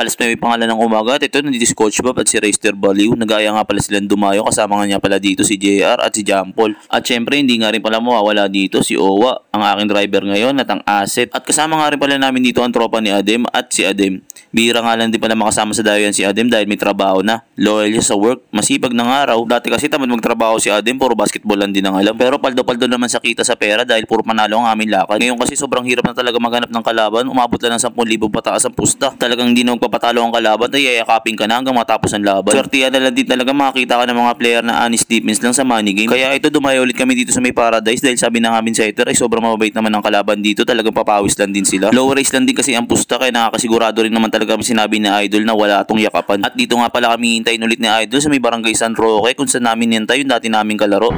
Alas 9 pa nga lang ng umaga at ito nandito si Coach Bob at si Racer Baliw. Nagaya nga pala silang dumayo, kasama nga niya pala dito si JR at si Jampol. At syempre hindi nga rin pala mawawala dito si Owa, ang aking driver ngayon at ang asset. At kasama nga rin pala namin dito ang tropa ni Adem at si Adem. Bihira nga lang din pala makasama sa dayo yan si Adem dahil may trabaho na. Loyal siya sa work, masipag ng araw. Dati kasi tamad magtrabaho si Adem, puro basketball lang din ang alam. Pero paldo-paldo naman sa kita sa pera dahil puro panalo ang aming lakad. Ngayon kasi sobrang hirap na talaga maghanap ng kalaban, umabot lang ng 10,000 pataas ang pusta. Talagang hindi na magpapatalo ang kalaban ay yayakapin ka na hanggang matapos ang laban. Swertihan na lang din talaga makakita ka ng mga player na honest defense lang sa money game. Kaya ito dumayo ulit kami dito sa may Paradise dahil sabi ng aming setter ay sobrang mabait naman ang kalaban dito, talagang papawis lang din sila. Low race lang din kasi ang pusta kaya nakakasigurado rin naman talaga kami sinabi ni Idol na wala atong yakapan. At dito nga pala kami hintayin ulit ni Idol sa may Barangay San Roque kung saan namin nintay yung dati naming kalaro.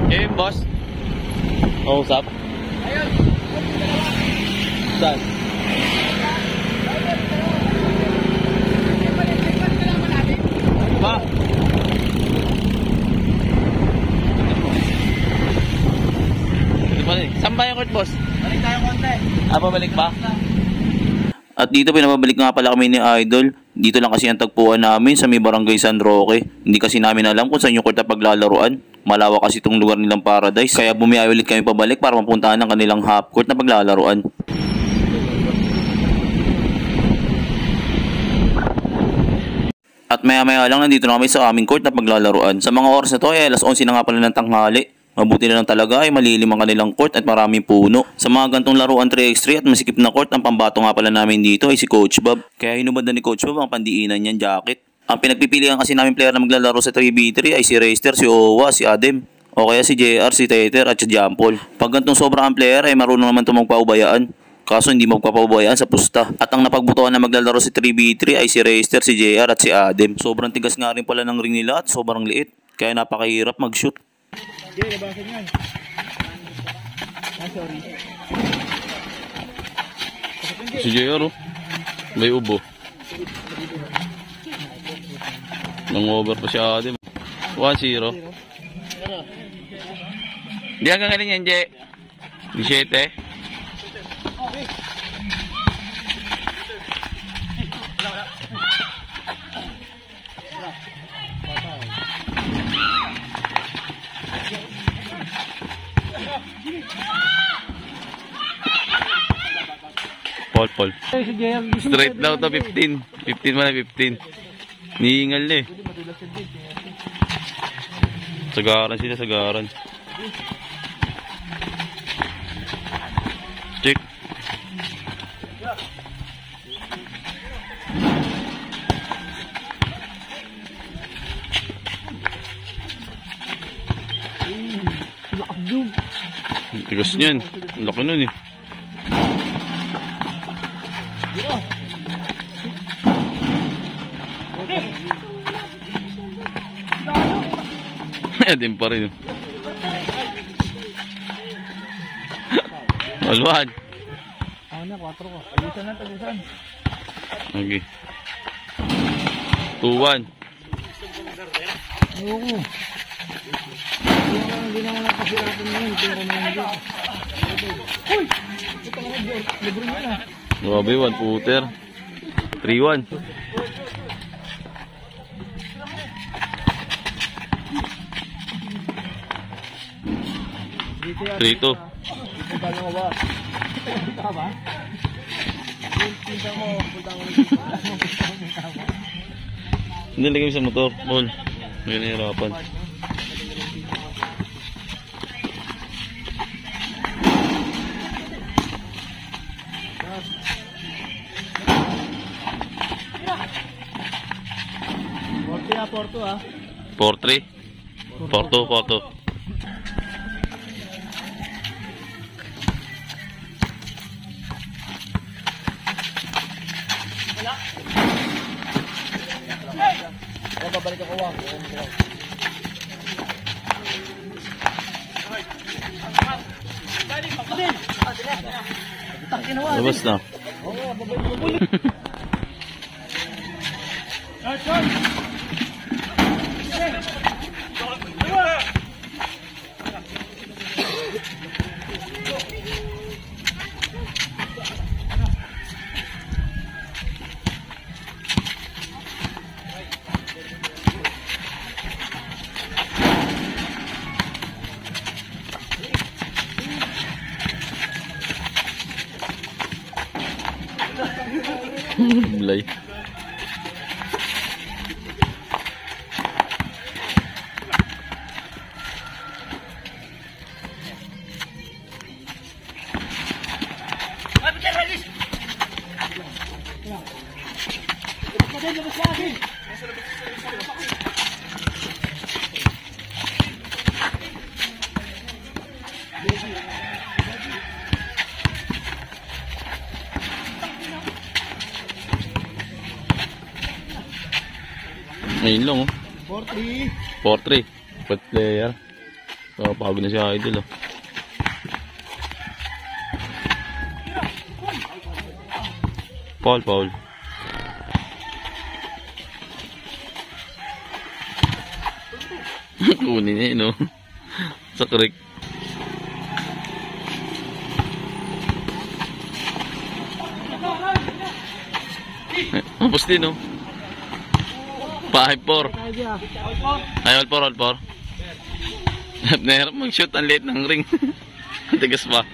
Hey boss. Oh, what's up? Ayun. Saan? Ba? Saan ba yung court, boss? Balik tayo konti. Pabalik ba? At dito pinababalik nga pala kami ni Idol. Dito lang kasi ang tagpuan namin sa may Barangay San Roque. Hindi kasi namin alam kung saan yung court na paglalaruan. Malawak kasi itong lugar nilang Paradise. Kaya bumiyay ulit kami pabalik para mapuntahan ng kanilang half court na paglalaruan. At maya-maya lang nandito na kami sa aming court na paglalaruan. Sa mga oras na to ay alas 11 na nga pala ng tanghali. Mabuti na lang talaga ay malilim ang kanilang court at maraming puno. Sa mga gantong laruan 3x3 at masikip na court, ang pambato nga pala namin dito ay si Coach Bob. Kaya hinubad na ni Coach Bob ang pandiinan niyang jacket. Ang pinagpipilian kasi namin player na maglalaro sa 3v3 ay si Racer, si Owa, si Adem, o kaya si JR, si Tether at si Jampol. Pag gantong sobrang ang player ay marunong naman itong magpaubayaan. Kaso hindi magpapaubayaan sa pusta. At ang napagbutuan na maglalaro si 3v3 ay si Racer, si JR at si Adem. Sobrang tigas nga rin pala ng ring nila at sobrang liit. Kaya napakahirap mag-shoot. Okay, nabasan yan. Sorry. Si JR, oh. May ubo. Nang over pa si Adem. 1-0. Hindi hanggang galing yan, Je. 17. Paul. Straight daw to 15. 15 man na 15. Niingal na eh. Sagaran sila, sagaran. Check. Tigas niyan. Laki nun eh. Din pa rin. Alwan. Ano na, 4 ko. Tagusan na, tagusan. Okay. 2-1. Oo. Hindi naman nakasirapan ngayon. Pero naman dyan. Uy! Ito nga, libre mo na. Grabe, 1 footer. 3-1. Trito. Hindi lagay sa motor, Paul. May nahirapan. Porto ah. 4-3. 4-2. Babalik ako wang. Labas na. Blay. Ngayon lang, oh. 4-3. 4-3. Foot player. So, pagod na si Idol, oh. Foul. Kunin eh, no? Sa correct. Tapos din, no? 5-4. Ay, all 4. Nahirap mag-shoot. Ang late ng ring. Tigas pa.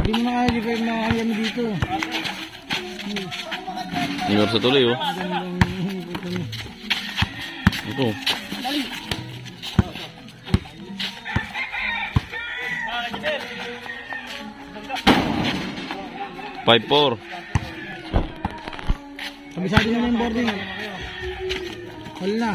Hindi mo na kaya, di ba yung mga kaya mo dito? Inor sa tuloy, oh. Ito. Five, 4. Kabisado na yung boarding. Wala na.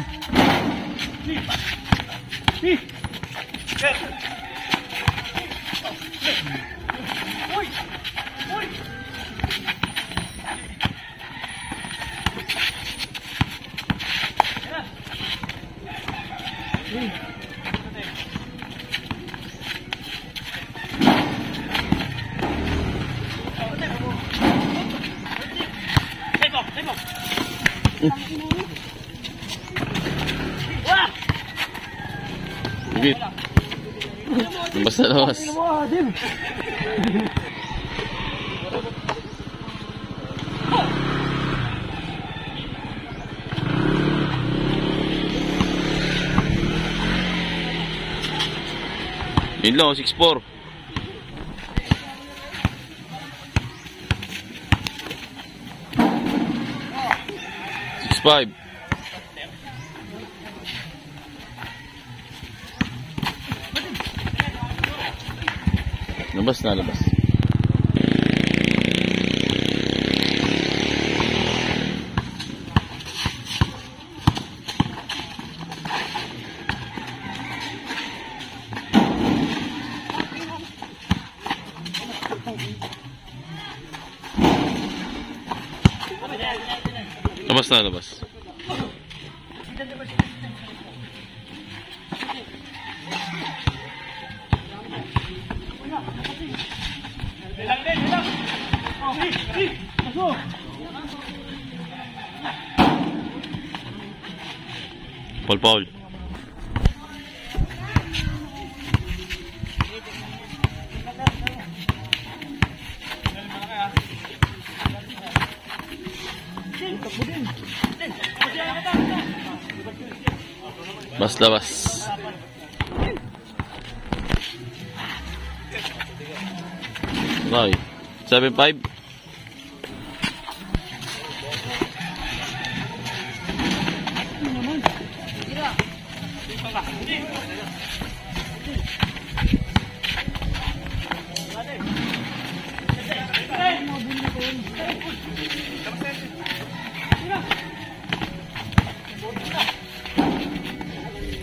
Bigit. Basta lawas. Yun lang, 6-4. Five. Labas. Labas. Paul. Labas. Okay. 7-5.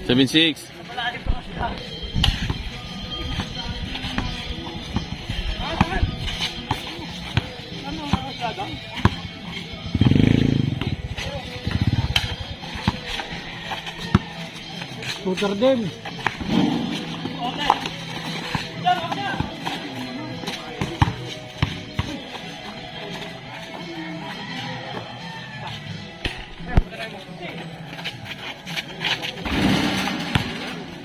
Seven, 6. Shooter din.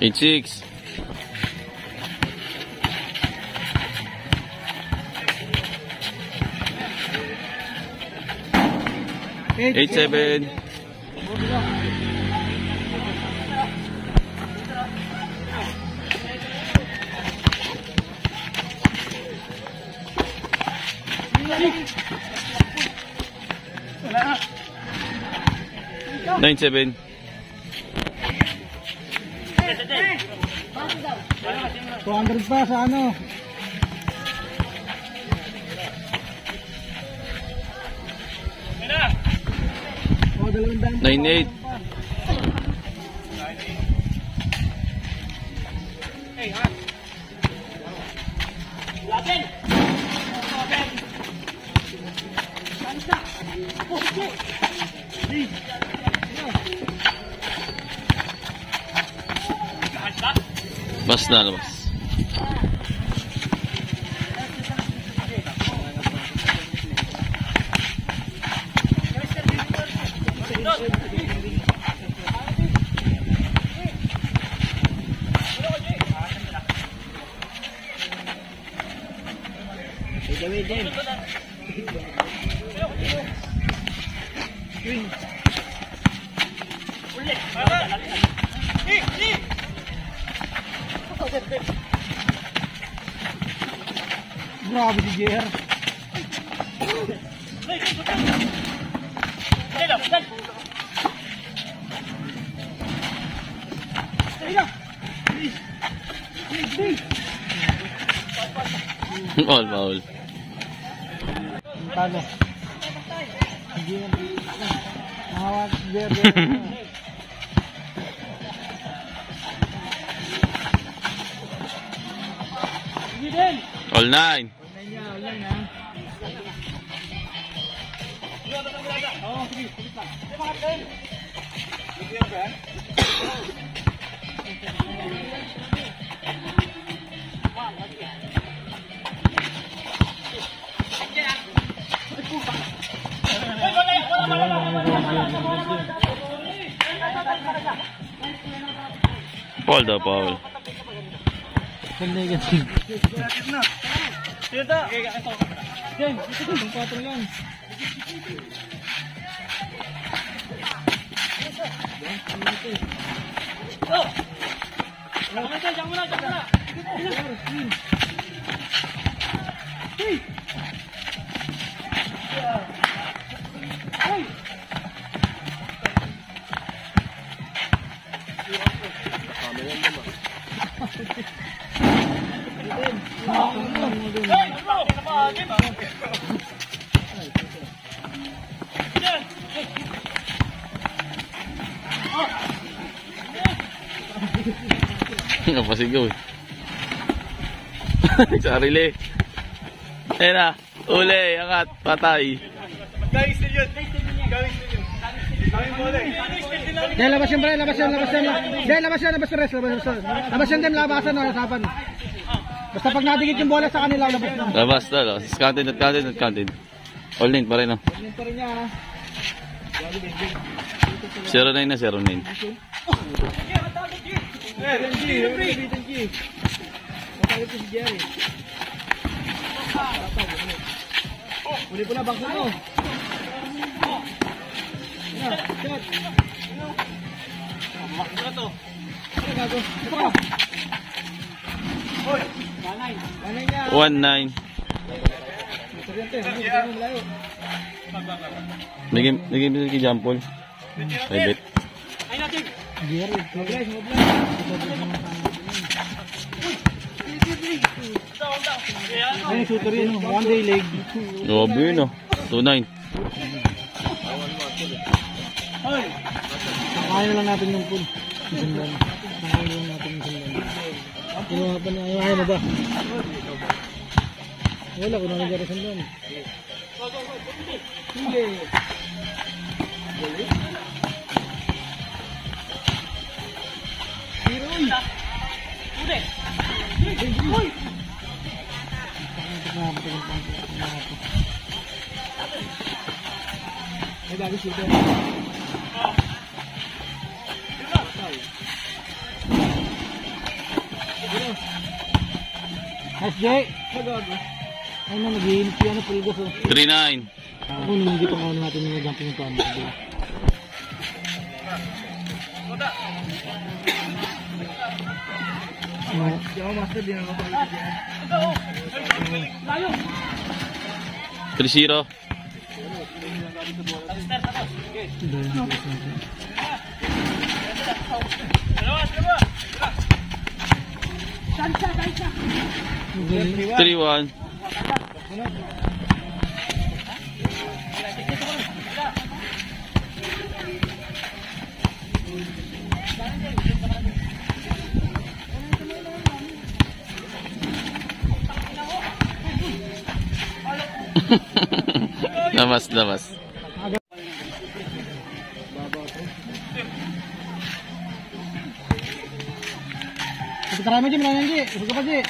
Eight, 6. Eight, 7. 9-7. $200 pa sa ano. Oh, 200. 9-8. Bas na labas. Grabe si JR. All foul. Talo. JR. Mahawak JR. All 9. Paul daw, Paul. Ganda yan. Dito. Yan, ito yung 4 yan. Oh! Diyan muna. Napasigaw eh. Sarili. Ayan na. Uli, angat, patay. Guys, yun. Yan, labas yan, pre. Labas yan. Yan, labas yan, labasan na, lasapan. Basta pag nadigit yung bola sa kanila, labas na. Labas na, labas. Counted. All 9 pa rin, no? Yan pa rin niya, ha. 0-9 na, 0-9. Thank you. Matawid ko si Jerry. Uli po na, bangko mo. Shot. Bakit na to? Ano gago? Ito ka. Hoy! 1-9. Naging kay Jampol. Private. Jerry, mobilize. Ay, shooter yun. One day leg. Grabe yun, no? 2-9. Nakain na lang natin yung pool. Sundan. Nakain na lang natin yung sundan. Kinuha pa na. Ayaw na ba? Wala ko na nagara sundan. Sige. Ay, dali shooter. Nice, Jay. Ay na, nag-iinip yan na pulgas. 3-9. Ako, hindi pa nga natin yung jumping ito. Master, di na mapagod yan. 3-0. Three, one. Lamas. Karami Ji, melanang Ji. Buka pa Ji.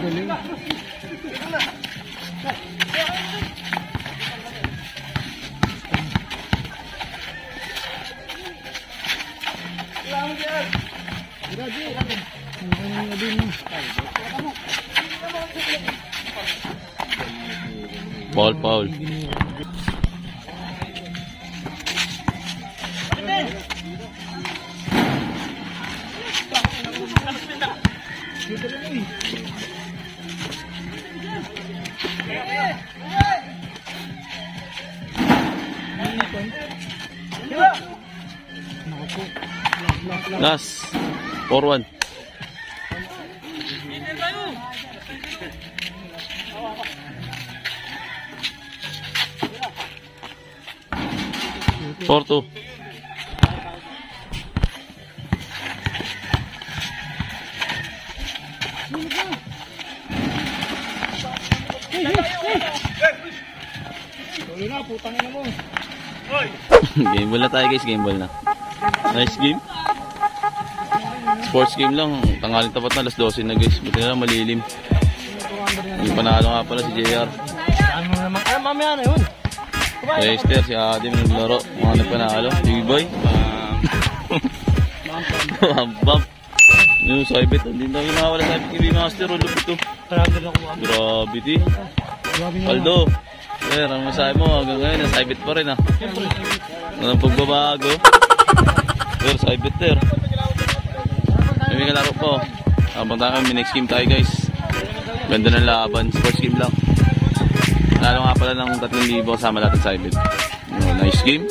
Galing. Paul. Last 4-1. Porto. Game ball na tayo guys, game ball na. Nice game. Sports game lang, tanghaling tapat na, alas 12 na guys. Buti na lang malilim. Yung panalo nga pala si JR. Ano naman? Ay, mamaya na yun. Esther, si Adim naglaro. Mga nagpanalo. Big boy. Bump. Yung Saibit. Hindi na nakawala sa Saibit. Master. Lupit ito. Gravity. Paldo. Sir, ang masahe mo hanggang ngayon, Saibit pa rin ah. Anong pagbabago? Sir, Saibit sir. May kalaro po. Habang tayo kami, next game tayo guys. Ganda ng laban. Sports game lang. Lalo nga pala ng 3,000 kasama natin sa Saibit. Nice game.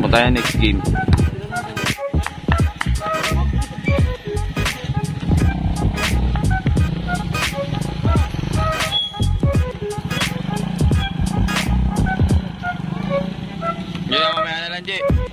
Punta tayo next game. Yeah, mamaya na lang, Jay.